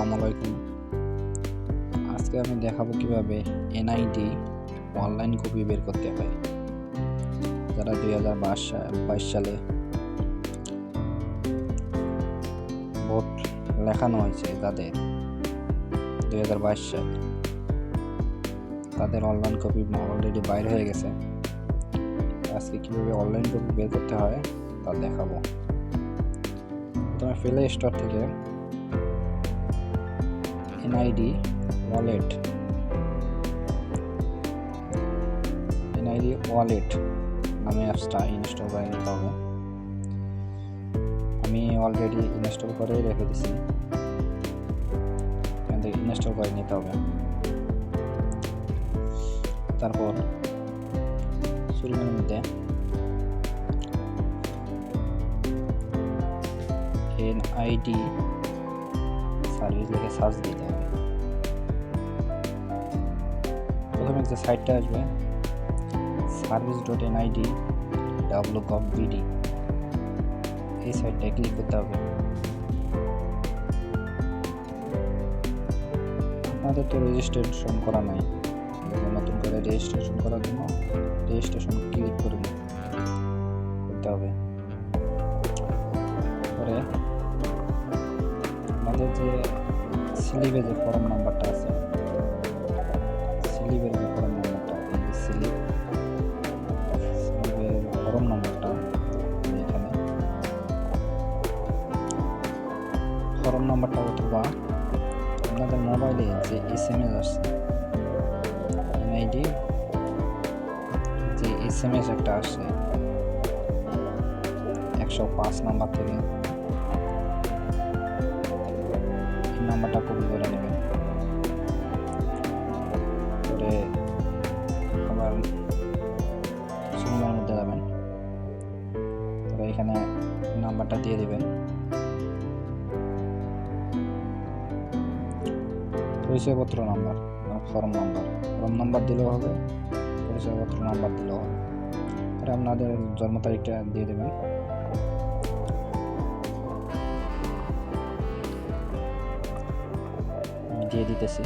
আসসালামু আলাইকুম। আজকে আমি দেখাবো কিভাবে এনআইডি অনলাইন কপি বের করতে হয়। যারা 2022 সালে ভোট লেখানো হয়েছে, যাদের 2022 সাল, তাদের অনলাইন কপি অলরেডি বাইর হয়ে গেছে। আজকে কিভাবে অনলাইন কপি বের করতে হয় তা দেখাবো। প্রথমে প্লে স্টোর থেকে এনআইডি ওয়ালেট নামে অ্যাপসটা ইনস্টল করে নিতে হবে। আমি অলরেডি ইনস্টল করে রেখে দিছি, এখান থেকে ইনস্টল করে নিতে হবে। তারপর শুরুর মধ্যে এনআইডি সার্ভিস লিখে সার্চ দিতে হবে। প্রথমে যে সাইটটা আসবে service.nid.gov.bd, এই সাইটটায় ক্লিক করতে হবে। আপনাদের তো রেজিস্ট্রেশন করা নাই, নতুন করে রেজিস্ট্রেশন করার জন্য রেজিস্ট্রেশন ক্লিক করতে হবে। পরে আমাদের যে স্লিপে যে ফর্ম নাম্বারটা আছে, স্লিপের যে ফর্ম নাম্বারটা, এই যে স্লিপের ফর্ম নাম্বারটা এখানে ফর্ম নাম্বারটা, অথবা আপনাদের মোবাইলে যে SMS আসছে এনআইডি যে SMS একটা আসছে 105 নাম্বার থেকে, এই নাম্বারটা কপি করে নেবেন। পরে আবার সিনেমার মধ্যে যাবেন, তবে এখানে নাম্বারটা দিয়ে দিবেন। পরিচয়পত্র নাম্বার, ফর্ম নাম্বার দিলেও হবে, পরিচয়পত্র নাম্বার দিলেও হবে। আর আপনাদের জন্ম তারিখটা দিয়ে দেবেন। দিয়ে দিতেছি।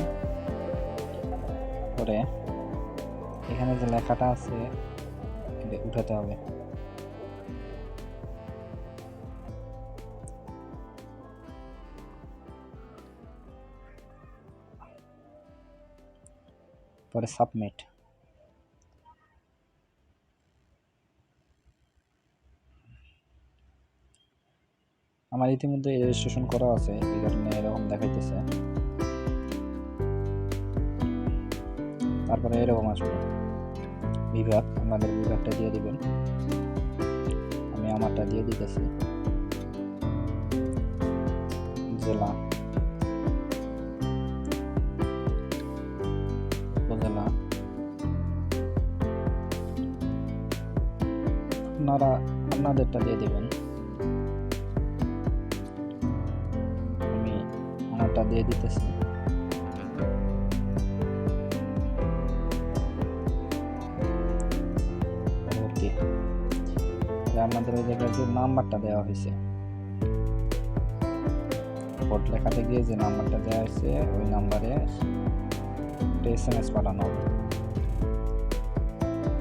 পরে এখানে যে লেখাটা আছে এটা উঠাতে হবে। পরে সাবমিট। আমার ইতিমধ্যে রেজিস্ট্রেশন করা আছে, এই কারণে এরকম দেখাইতেছে। তারপরে এরকম আসবে বিভাগ, আমাদের বিভাগটা দিয়ে দিবেন। আমি আমারটা দিয়ে দিতেছি। জেলা, উপজেলা, আপনারা আপনাদেরটা দিয়ে দিবেন। আমি আমারটা দিয়ে দিতেছি। আপনাদের ওই জায়গায় যে নাম্বারটা দেওয়া হয়েছে, ভোট লেখাতে গিয়ে যে নাম্বারটা দেওয়া হয়েছে, ওই নাম্বারে SMS পাঠানো হবে।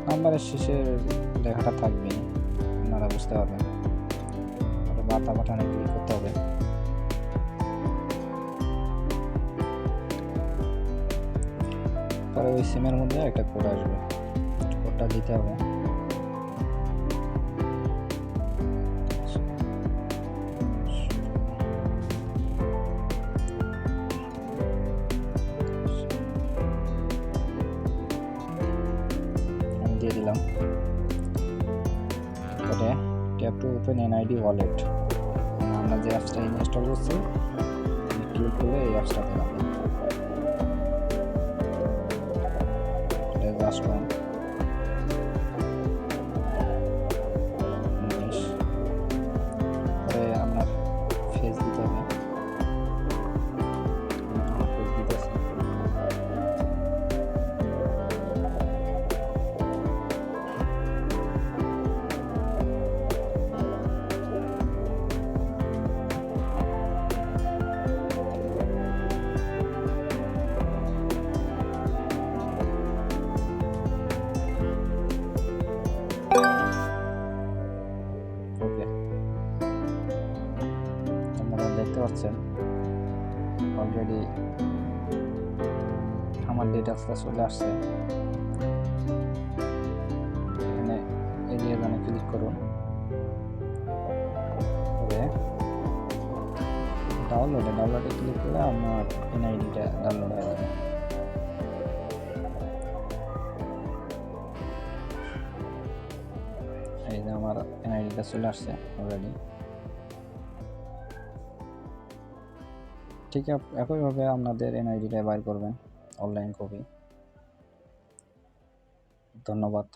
নাম্বারের শেষে লেখাটা থাকবে, আপনারা বুঝতে পারবেন। বার্তা পাঠানো ক্লিক করতে হবে। পরে ওই সিমের মধ্যে একটা কোড আসবে, কোডটা দিতে হবে। দিয়ে দিলাম। পরে tap to open NID wallet, আমরা যে অ্যাপসটা ইনস্টল করছি ক্লিক করলে এই অ্যাপসটা পেলাম। Just one English. পরে আপনার ফেস দিতে হবে। আমার ফেস দিতেছি। দেখতে পাচ্ছেন অলরেডি আমার ডিটেলসটা চলে আসছে। এখানে এরিয়া জোনে ক্লিক করুন, করে ডাউনলোডে ক্লিক করলে আমার এনআইডিটা ডাউনলোড হয়ে যাবে। এই যে আমার এনআইডিটা চলে আসছে অলরেডি। ঠিক একইভাবে আপনাদের এনআইডিটা বাইর করবেন অনলাইন কপি। ধন্যবাদ।